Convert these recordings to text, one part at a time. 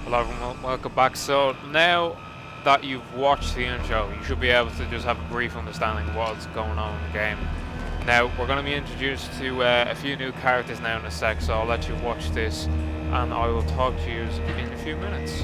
Hello everyone, welcome back. So now that you've watched the intro, you should be able to just have a brief understanding of what's going on in the game. Now, we're going to be introduced to a few new characters now in a sec, so I'll let you watch this and I will talk to you in a few minutes.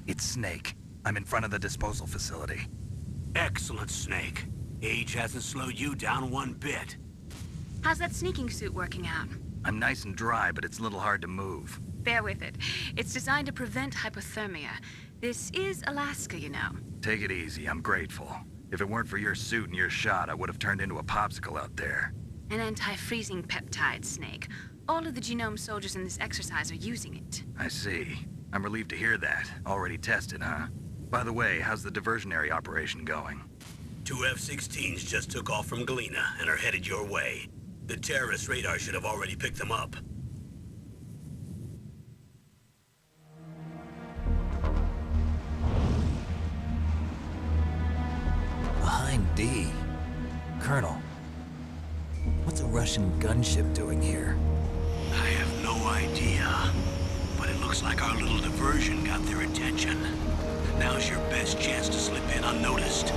It's Snake. I'm in front of the disposal facility. Excellent, Snake. Age hasn't slowed you down one bit. How's that sneaking suit working out? I'm nice and dry, but it's a little hard to move. Bear with it. It's designed to prevent hypothermia. This is Alaska, you know. Take it easy, I'm grateful. If it weren't for your suit and your shot, I would have turned into a popsicle out there. An anti-freezing peptide, Snake. All of the genome soldiers in this exercise are using it. I see. I'm relieved to hear that. Already tested, huh? By the way, how's the diversionary operation going? 2 F-16s just took off from Galena and are headed your way. The terrorist radar should have already picked them up. Behind D. Colonel, what's a Russian gunship doing here? I have no idea, but it looks like our little diversion got their attention. Now's your best chance to slip in unnoticed.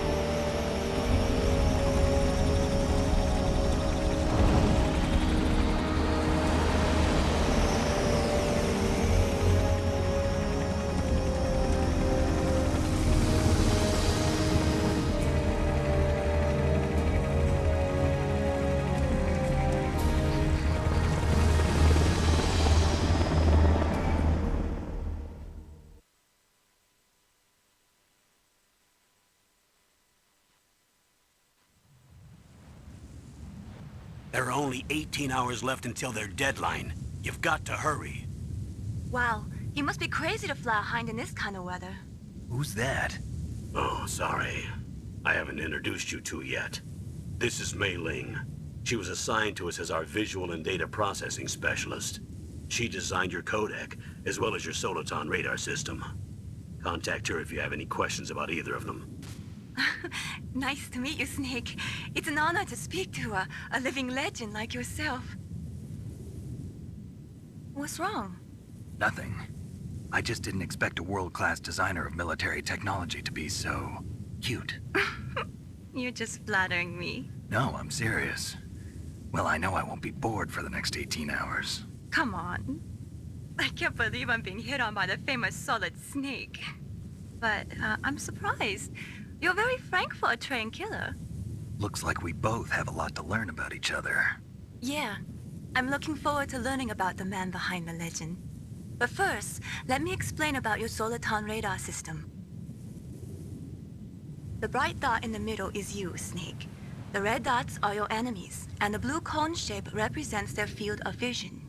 There are only 18 hours left until their deadline. You've got to hurry. Wow, you must be crazy to fly a hind in this kind of weather. Who's that? Oh, sorry. I haven't introduced you to yet. This is Mei Ling. She was assigned to us as our visual and data processing specialist. She designed your codec, as well as your Soliton radar system. Contact her if you have any questions about either of them. Nice to meet you, Snake. It's an honor to speak to a living legend like yourself. What's wrong? Nothing. I just didn't expect a world-class designer of military technology to be so cute. You're just flattering me. No, I'm serious. Well, I know I won't be bored for the next 18 hours. Come on. I can't believe I'm being hit on by the famous Solid Snake. But I'm surprised. You're very frank for a trained killer. Looks like we both have a lot to learn about each other. Yeah, I'm looking forward to learning about the man behind the legend. But first, let me explain about your Soliton radar system. The bright dot in the middle is you, Snake. The red dots are your enemies, and the blue cone shape represents their field of vision.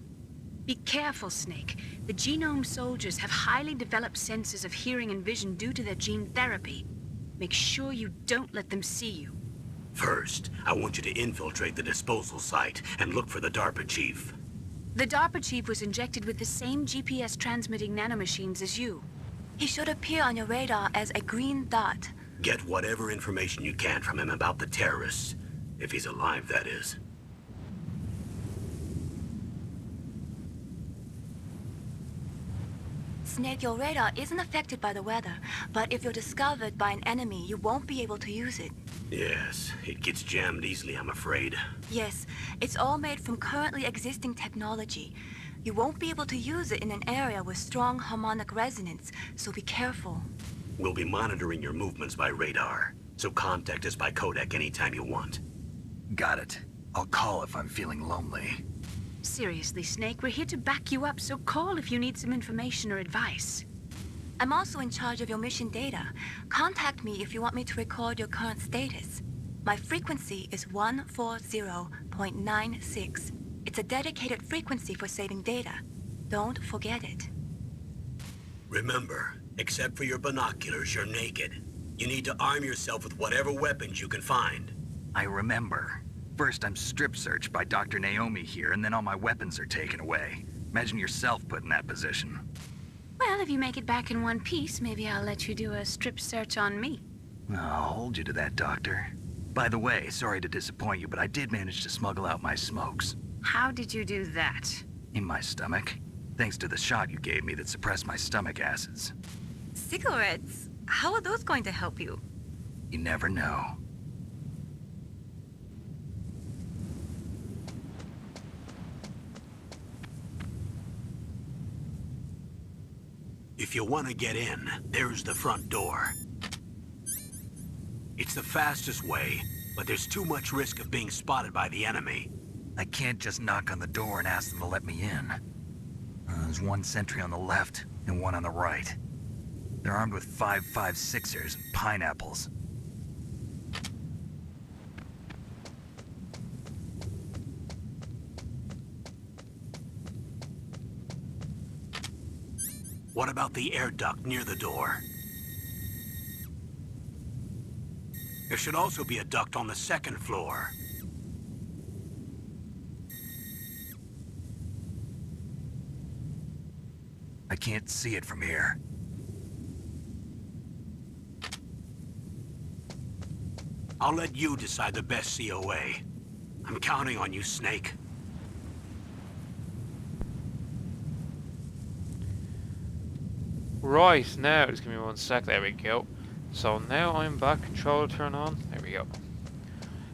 Be careful, Snake. The genome soldiers have highly developed senses of hearing and vision due to their gene therapy. Make sure you don't let them see you. First, I want you to infiltrate the disposal site and look for the DARPA chief. The DARPA chief was injected with the same GPS transmitting nanomachines as you. He should appear on your radar as a green dot. Get whatever information you can from him about the terrorists. If he's alive, that is. Snake, your radar isn't affected by the weather, but if you're discovered by an enemy, you won't be able to use it. Yes, it gets jammed easily, I'm afraid. Yes, it's all made from currently existing technology. You won't be able to use it in an area with strong harmonic resonance, so be careful. We'll be monitoring your movements by radar, so contact us by codec anytime you want. Got it. I'll call if I'm feeling lonely. Seriously, Snake, we're here to back you up, so call if you need some information or advice. I'm also in charge of your mission data. Contact me if you want me to record your current status. My frequency is 140.96. It's a dedicated frequency for saving data. Don't forget it. Remember, except for your binoculars, you're naked. You need to arm yourself with whatever weapons you can find. I remember. First, I'm strip searched by Dr. Naomi here, and then all my weapons are taken away. Imagine yourself put in that position. Well, if you make it back in one piece, maybe I'll let you do a strip search on me. I'll hold you to that, Doctor. By the way, sorry to disappoint you, but I did manage to smuggle out my smokes. How did you do that? In my stomach. Thanks to the shot you gave me that suppressed my stomach acids. Cigarettes? How are those going to help you? You never know. If you want to get in, there's the front door. It's the fastest way, but there's too much risk of being spotted by the enemy. I can't just knock on the door and ask them to let me in. There's one sentry on the left and one on the right. They're armed with 5.56ers and pineapples. What about the air duct near the door? There should also be a duct on the second floor. I can't see it from here. I'll let you decide the best COA. I'm counting on you, Snake. Right, now, just give me one sec, there we go. So now I'm back, controller turn on, there we go.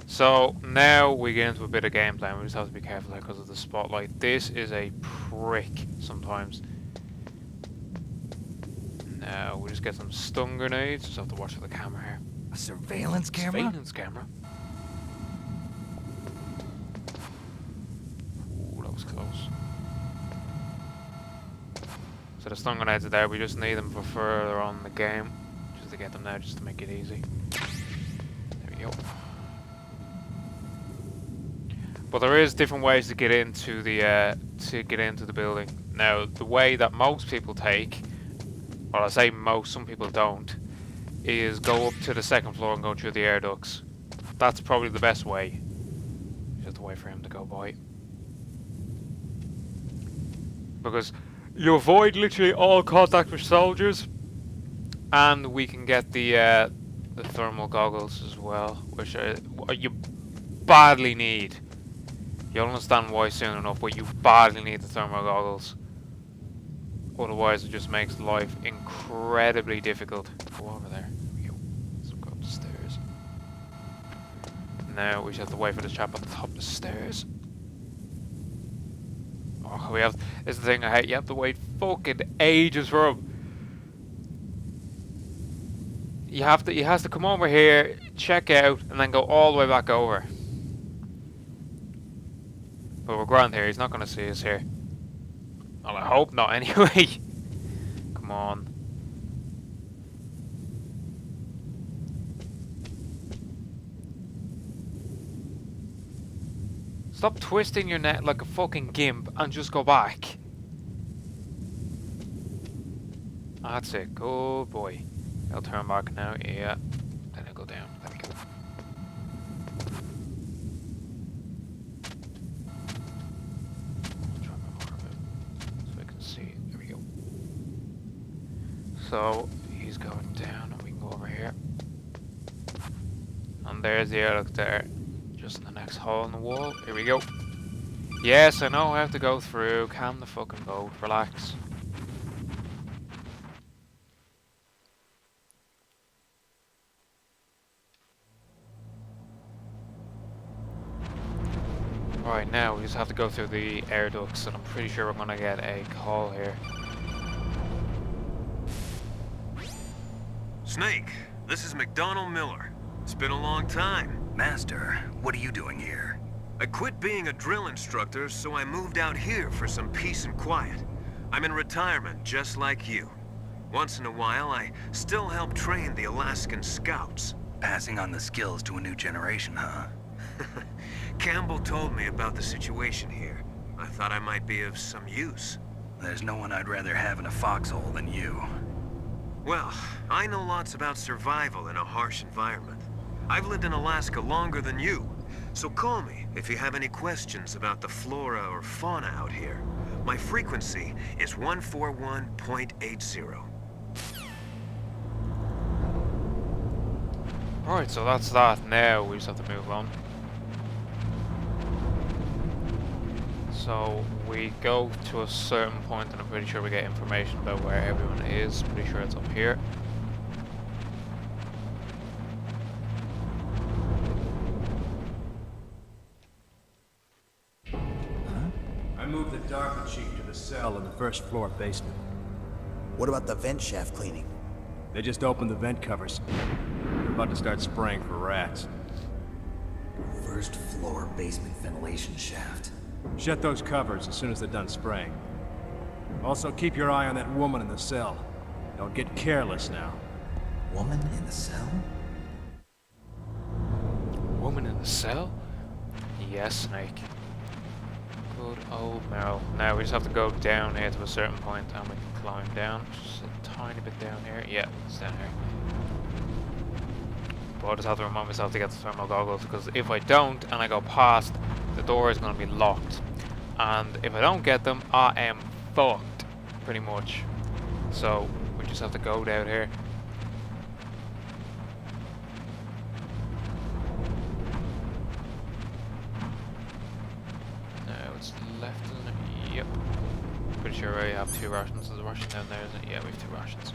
So now we get into a bit of gameplay, we just have to be careful there because of the spotlight. This is a prick sometimes. Now we just get some stun grenades, just have to watch for the camera here. A surveillance camera? Surveillance camera? Ooh, that was close. So the stun grenades are there, we just need them for further on in the game. Just to get them now, just to make it easy. There we go. But there is different ways to get into the building. Now, the way that most people take, well, I say most, some people don't, is go up to the second floor and go through the air ducts. That's probably the best way. Just wait for him to go by. Because you avoid literally all contact with soldiers, and we can get the thermal goggles as well, which you badly need. You'll understand why soon enough, but you badly need the thermal goggles. Otherwise it just makes life incredibly difficult. Go over there. There we go. Let's go up the stairs. Now we just have to wait for this chap at the top of the stairs. Oh, we have. This is the thing I hate. You have to wait fucking ages for him. He has to come over here, check out, and then go all the way back over. But we're grand here. He's not going to see us here. Well, I hope not. Anyway. Come on. Stop twisting your neck like a fucking gimp and just go back. That's it. Good boy. I'll turn back now. Yeah. Then I'll go down. There we go. Try my more of it so I can see. There we go. So he's going down and we can go over here. And there's the air duct there. Just in the next hole in the wall. Here we go. Yes, I know I have to go through. Calm the fucking boat. Relax. Right, now we just have to go through the air ducts, and I'm pretty sure we're gonna get a call here. Snake, this is McDonald Miller. It's been a long time. Master, what are you doing here? I quit being a drill instructor, so I moved out here for some peace and quiet. I'm in retirement, just like you. Once in a while, I still help train the Alaskan Scouts. Passing on the skills to a new generation, huh? Campbell told me about the situation here. I thought I might be of some use. There's no one I'd rather have in a foxhole than you. Well, I know lots about survival in a harsh environment. I've lived in Alaska longer than you, so call me if you have any questions about the flora or fauna out here. My frequency is 141.80. Right, so that's that. Now we just have to move on. So we go to a certain point, and I'm pretty sure we get information about where everyone is. Pretty sure it's up here. I moved the DARPA chief to the cell in the first floor basement. What about the vent shaft cleaning? They just opened the vent covers. They're about to start spraying for rats. First floor basement ventilation shaft. Shut those covers as soon as they're done spraying. Also, keep your eye on that woman in the cell. Don't get careless now. Woman in the cell? Woman in the cell? Yes, Snake. Good old Meryl. Now we just have to go down here to a certain point, and we can climb down. Just a tiny bit down here. Yeah, it's down here. But I just have to remind myself to get the thermal goggles, because if I don't and I go past, the door is going to be locked. And if I don't get them, I am fucked, pretty much. So we just have to go down here. Now it's left, isn't it? Yep. Pretty sure I have 2 rations. There's a ration down there, isn't it? Yeah, we have 2 rations.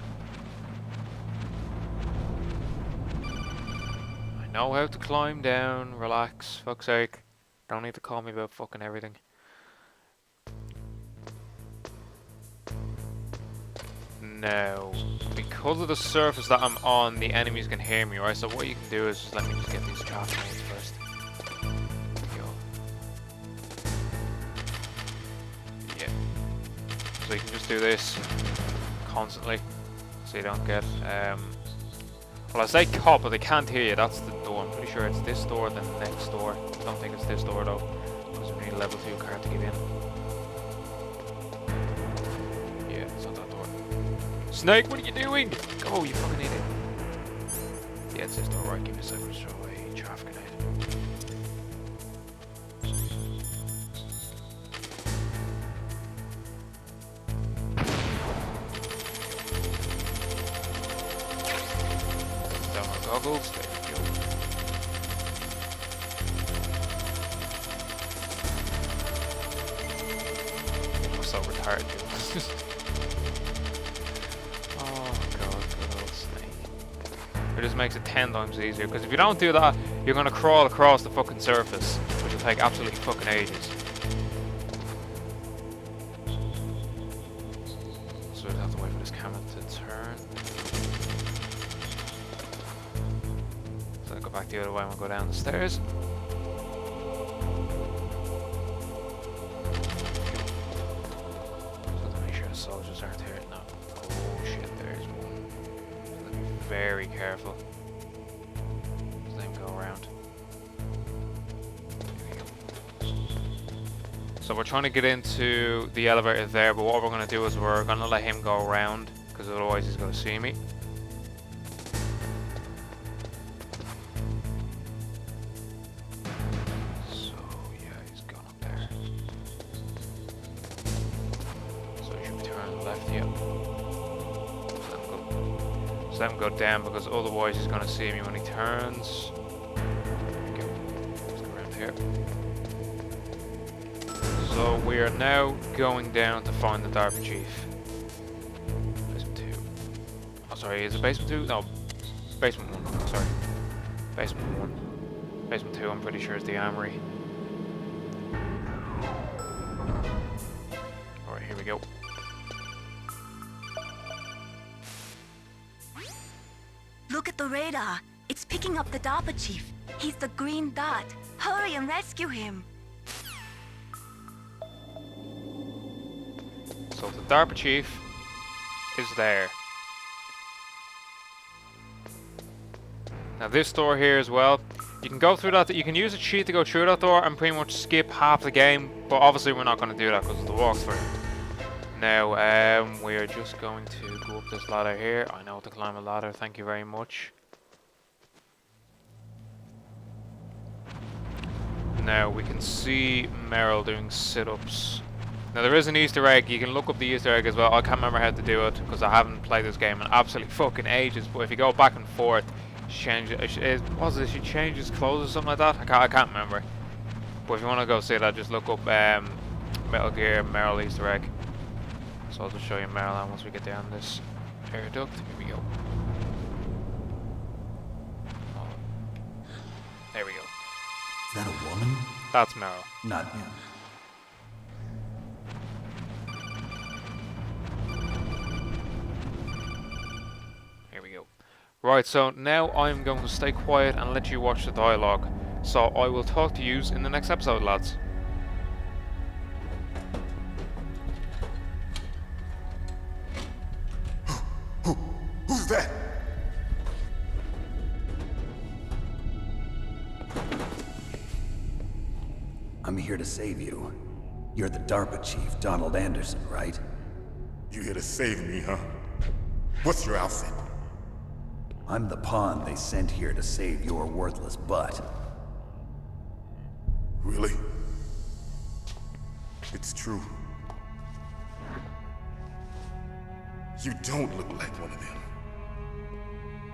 I know how to climb down. Relax, fuck's sake. Don't need to call me about fucking everything. Now, because of the surface that I'm on, the enemies can hear me, right? So what you can do is just let me just get these traffic lights first. Go. Yeah. So you can just do this constantly, so you don't get well, I say cop, but they can't hear you. That's the door. I'm pretty sure it's this door, then the next door. I don't think it's this door though, because we need a level 2 card to get in. Yeah, it's not that door. Snake, what are you doing? Go, you fucking idiot. Yeah, it's this door, right? Give me a second to throw away traffic grenade. Goggles, there we go. I'm so retarded. Oh god, good old Snake. It just makes it 10 times easier, because if you don't do that, you're gonna crawl across the fucking surface, which will take absolutely fucking ages. So we'd have to wait for this camera to turn. Go back the other way and we'll go down the stairs. So to make sure the soldiers aren't here. No. Oh shit, there's one. So be very careful. Just let him go around. So we're trying to get into the elevator there, but what we're going to do is we're going to let him go around, because otherwise he's going to see me. Let him go down, because otherwise he's going to see me when he turns. Okay, let's go around here. So we are now going down to find the DARPA chief. Basement 2. Oh sorry, is it basement 2? No, basement 1, sorry. Basement 1. Basement 2 I'm pretty sure is the armory. we go. Look at the radar. It's picking up the DARPA chief. He's the green dot. Hurry and rescue him. So the DARPA chief is there. Now this door here as well, you can go through that, you can use a cheat to go through that door and pretty much skip half the game, but obviously we're not going to do that because of the walkthrough. Now, we're just going to go up this ladder here. I know how to climb a ladder, thank you very much. Now we can see Meryl doing sit-ups. Now there is an Easter egg, you can look up the Easter egg as well. I can't remember how to do it because I haven't played this game in absolutely fucking ages, but if you go back and forth, she changes clothes or something like that? I can't remember. But if you want to go see that, just look up Metal Gear Meryl Easter egg. So I'll just show you Meryl once we get down this air duct. Here we go. Oh. There we go. Is that a woman? That's Meryl. Not him. Right, so now I'm going to stay quiet and let you watch the dialogue. So I will talk to you in the next episode, lads. Who's that? I'm here to save you. You're the DARPA chief, Donald Anderson, right? You here to save me, huh? What's your outfit? I'm the pawn they sent here to save your worthless butt. Really? It's true. You don't look like one of them.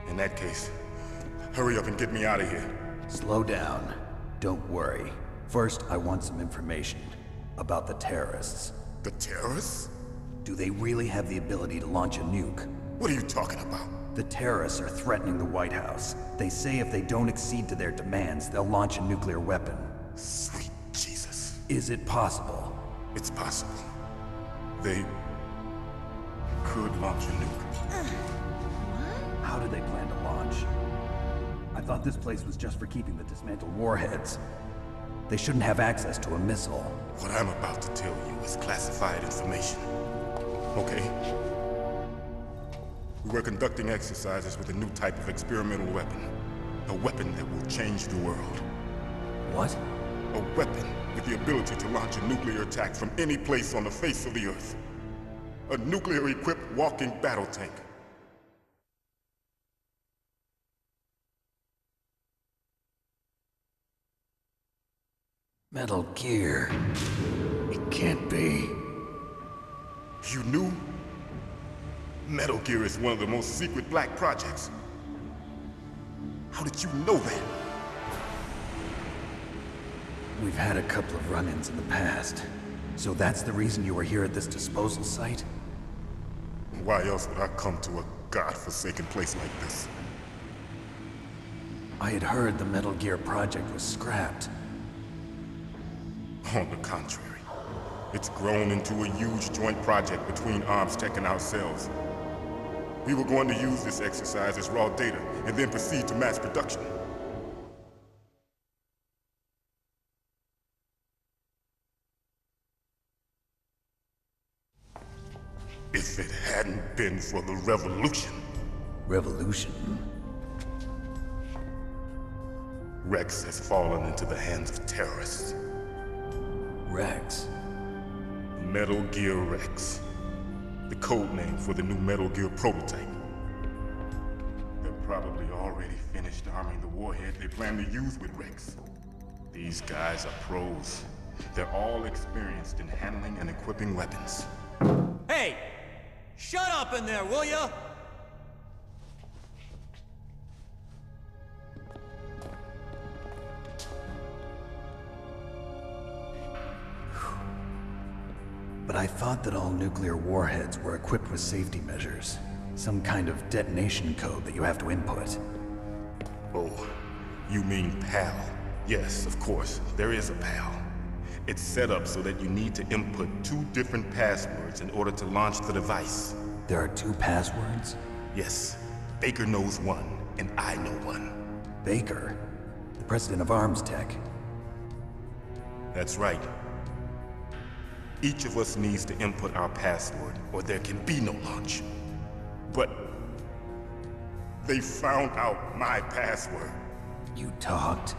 In that case, hurry up and get me out of here. Slow down. Don't worry. First, I want some information about the terrorists. The terrorists? Do they really have the ability to launch a nuke? What are you talking about? The terrorists are threatening the White House. They say if they don't accede to their demands, they'll launch a nuclear weapon. Sweet Jesus. Is it possible? It's possible. They could launch a nuke. How do they plan to launch? I thought this place was just for keeping the dismantled warheads. They shouldn't have access to a missile. What I'm about to tell you is classified information. Okay? We were conducting exercises with a new type of experimental weapon. A weapon that will change the world. What? A weapon with the ability to launch a nuclear attack from any place on the face of the Earth. A nuclear-equipped walking battle tank. Metal Gear. It can't be. You knew? Metal Gear is one of the most secret black projects. How did you know that? We've had a couple of run-ins in the past. So that's the reason you were here at this disposal site? Why else would I come to a god-forsaken place like this? I had heard the Metal Gear project was scrapped. On the contrary. It's grown into a huge joint project between Arms Tech and ourselves. We were going to use this exercise as raw data, and then proceed to mass production. If it hadn't been for the revolution... Revolution? Rex has fallen into the hands of terrorists. Rex? Metal Gear Rex. The code name for the new Metal Gear prototype. They're probably already finished arming the warhead they plan to use with Rex. These guys are pros. They're all experienced in handling and equipping weapons. Hey! Shut up in there, will ya? But I thought that all nuclear warheads were equipped with safety measures. Some kind of detonation code that you have to input. Oh, you mean PAL? Yes, of course, there is a PAL. It's set up so that you need to input 2 different passwords in order to launch the device. There are 2 passwords? Yes. Baker knows one, and I know one. Baker? The president of Arms Tech? That's right. Each of us needs to input our password, or there can be no launch. But they found out my password. You talked?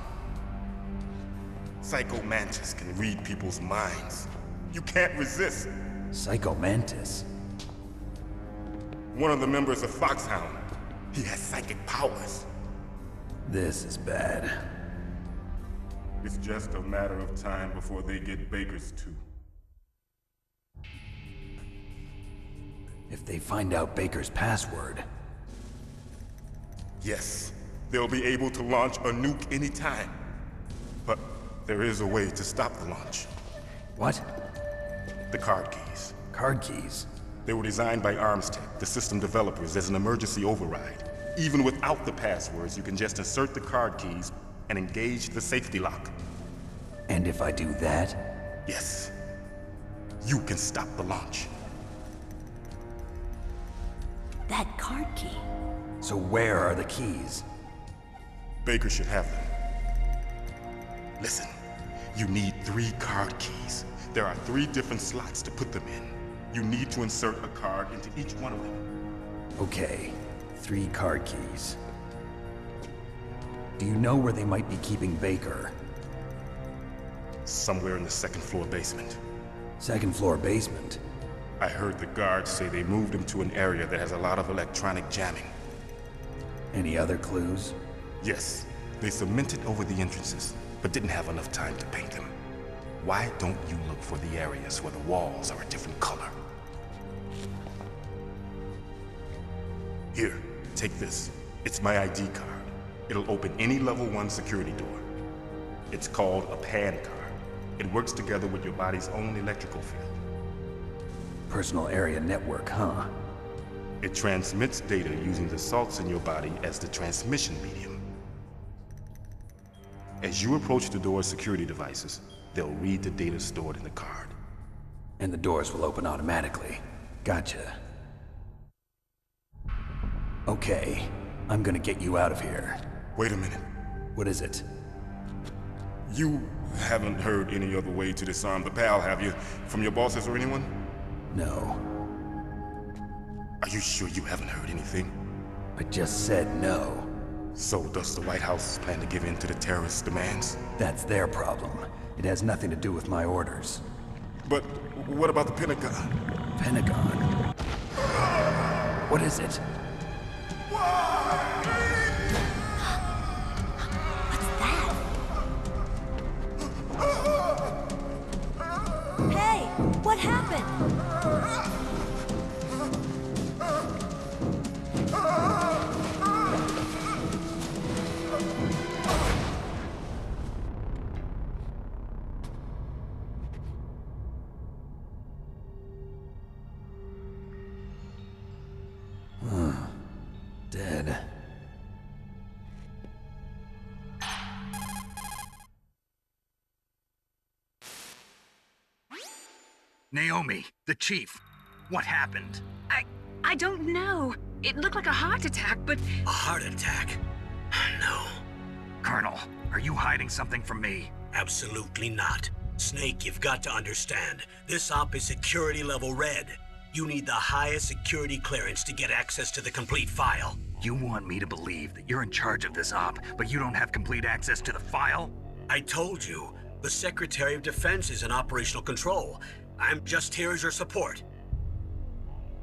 Psycho Mantis can read people's minds. You can't resist. Psycho Mantis? One of the members of Foxhound. He has psychic powers. This is bad. It's just a matter of time before they get Baker's too. If they find out Baker's password... Yes, they'll be able to launch a nuke anytime. But there is a way to stop the launch. What? The card keys. Card keys? They were designed by Arms Tech, the system developers, as an emergency override. Even without the passwords, you can just insert the card keys and engage the safety lock. And if I do that? Yes. You can stop the launch. That card key. So where are the keys? Baker should have them. Listen, you need 3 card keys. There are 3 different slots to put them in. You need to insert a card into each one of them. Okay, 3 card keys. Do you know where they might be keeping Baker? Somewhere in the 2nd floor basement. 2nd floor basement? I heard the guards say they moved him to an area that has a lot of electronic jamming. Any other clues? Yes. They cemented over the entrances, but didn't have enough time to paint them. Why don't you look for the areas where the walls are a different color? Here, take this. It's my ID card. It'll open any level 1 security door. It's called a PAN card. It works together with your body's own electrical field. Personal area network, huh? It transmits data using the salts in your body as the transmission medium. As you approach the door's security devices, they'll read the data stored in the card. And the doors will open automatically. Gotcha. Okay, I'm gonna get you out of here. Wait a minute. What is it? You haven't heard any other way to disarm the PAL, have you? From your bosses or anyone? No. Are you sure you haven't heard anything? I just said no. So does the White House plan to give in to the terrorists' demands? That's their problem. It has nothing to do with my orders. But what about the Pentagon? Pentagon? What is it? Hey, what happened? Dead. Naomi, the chief. What happened? I don't know. It looked like a heart attack, but... A heart attack? No. Colonel, are you hiding something from me? Absolutely not. Snake, you've got to understand. This op is security level red. You need the highest security clearance to get access to the complete file. You want me to believe that you're in charge of this op, but you don't have complete access to the file? I told you, the Secretary of Defense is in operational control. I'm just here as your support.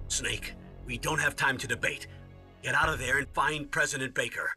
Snake, we don't have time to debate. Get out of there and find President Baker.